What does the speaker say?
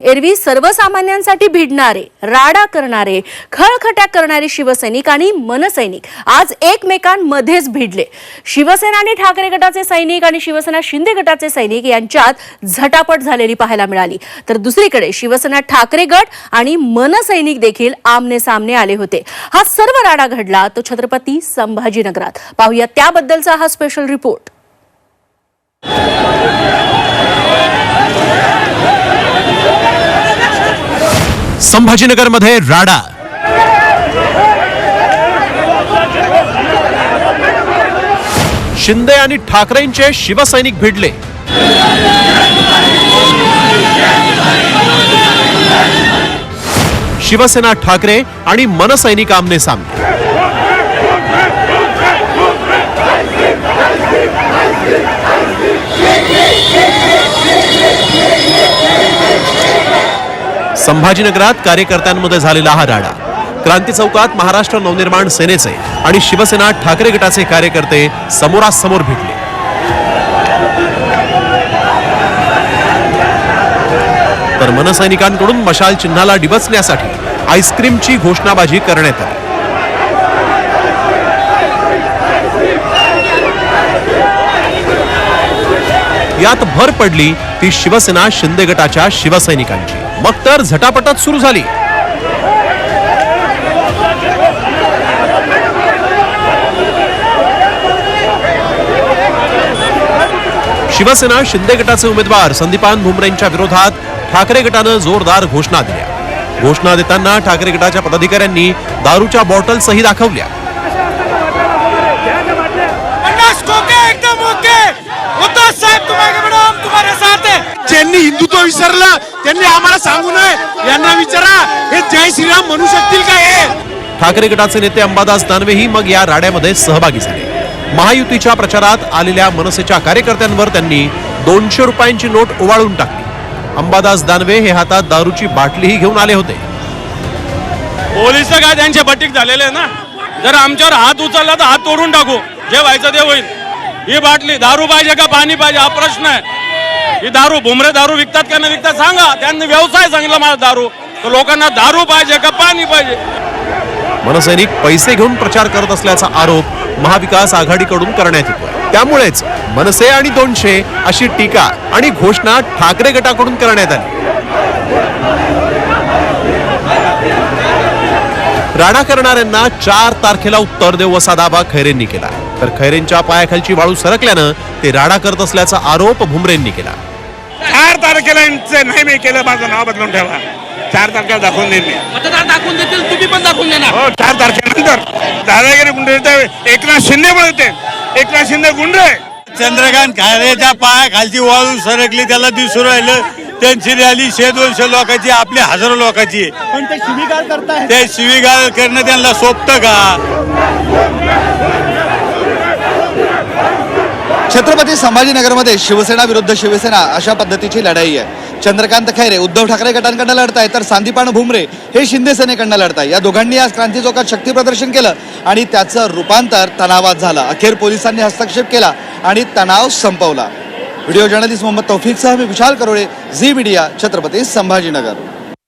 एरवी सर्वसामान्यांसाठी भिडणारे, राडा करणारे, खळखट्या करणारे शिवसैनिक आणि मनसैनिक आज एकमेकांमध्येच भिडले। शिवसेना आणि ठाकरे गटाचे सैनिक आणि शिवसेना शिंदे गटाचे सैनिक यांच्यात झटापट झालेली पाहायला मिळाली। तर दुसरीकडे शिवसेना ठाकरे गट आणि मनसैनिक देखील आमने सामने आले होते। हा सर्व राडा घडला तो छत्रपती संभाजीनगरात। पाहूया त्याबद्दलचा हा स्पेशल रिपोर्ट। संभाजीनगर मध्ये राडा, शिंदे आणि ठाकरेंचे शिवसैनिक भिडले। शिवसेना ठाकरे आणि मनसैनिक आमने सामने। संभाजीनगरात कार्यकर्त्यांमध्ये झालेला हा राडा। क्रांती चौकात महाराष्ट्र नवनिर्माण सेनेचे आणि शिवसेना ठाकरे गटाचे कार्यकर्ते समोरासमोर भिडले। तर मनसैनिकांकडून मशाल चिन्हाला डिवचण्यासाठी आईस्क्रीमची घोषणाबाजी करण्यात आली। यात भर पडली ती शिवसेना शिंदे गटाच्या शिवसैनिकांची। मग तर झटापटच सुरू झाली। शिवसेना शिंदे गटाचे उमेदवार संदीपान भुमरेंच्या विरोधात ठाकरे गटानं जोरदार घोषणा दिल्या। घोषणा देताना ठाकरे गटाच्या पदाधिकाऱ्यांनी दारूच्या बॉटल्सही दाखवल्या। ज्यांनी हिंदुत्व विसरलं त्यांनी आम्हाला सांगू नये, यांना विचारा हे जय श्रीराम म्हणू शकतील का? हे ठाकरे गटाचे नेते अंबादास दानवेही मग या राड्यामध्ये सहभागी झाले। महायुतीच्या प्रचारात आलेल्या मनसेच्या कार्यकर्त्यांवर त्यांनी 200 रुपयांची नोट ओवाळून टाकली। अंबादास दानवे हे हातात दारूची बाटलीही घेऊन आले होते। पोलिस काय त्यांचे बटीक झालेले ना, जर आमच्यावर हात उचलला तर हात तोडून टाकू, जे व्हायचं ते होईल। ही बाटली दारू पाहिजे का पाणी पाहिजे हा प्रश्न आहे। ही दारू भुमरे दारू विकतात का नाही विकतात सांगा, त्यांनी व्यवसाय सांगितला मला दारू, तर लोकांना दारू पाहिजे का पाणी पाहिजे। मनसैनिक पैसे घेऊन प्रचार करत असल्याचा आरोप महाविकास आघाडीकडून करण्यात येतोय। त्यामुळेच मनसे आणि 200 अशी टीका आणि घोषणा ठाकरे गटाकडून करण्यात आली। राडा करणाऱ्यांना 4 तारखेला उत्तर देऊ असा दावा खैरेंनी केला। तर खैरेंच्या पायाखालची वाळू सरकल्यानं ते राडा करत असल्याचा आरोप भुमरेंनी केला। 4 तारखेला नाही मी केलं, माझं नाव बदलून ठेवा। 4 तारखेला दाखवून देईल, मतदार दाखवून देतील, तुम्ही पण दाखवून देणार। हो 4 तारखेनंतर दादागिरी गुंड एकनाथ शिंदे पण होते, एकनाथ शिंदे गुंड आहे। चंद्रकांत खैरेच्या पायाखालची वाळू सरकली त्याला दिसून राहिलं। त्यांची रॅली 100-200 लोकांची, आपली हजारो लोकांची, पण ते शिवीगाळ करताय। ते शिवीगाळ करणं त्यांना सोपतं का? छत्रपती संभाजीनगरमध्ये शिवसेना विरुद्ध शिवसेना अशा पद्धतीची लढाई आहे। चंद्रकांत खैरे उद्धव ठाकरे गटांकडनं लढताय, तर संदीपान भुमरे हे शिंदे सेनेकडनं लढताय। या दोघांनी आज क्रांती चौकात शक्ती प्रदर्शन केलं आणि त्याचं रूपांतर तणावात झालं। अखेर पोलिसांनी हस्तक्षेप केला आणि तणाव संपवला। व्हिडिओ जर्नलिस्ट मोहम्मद तौफिकसह मी विशाल करोळे, झी मीडिया, छत्रपती संभाजीनगर।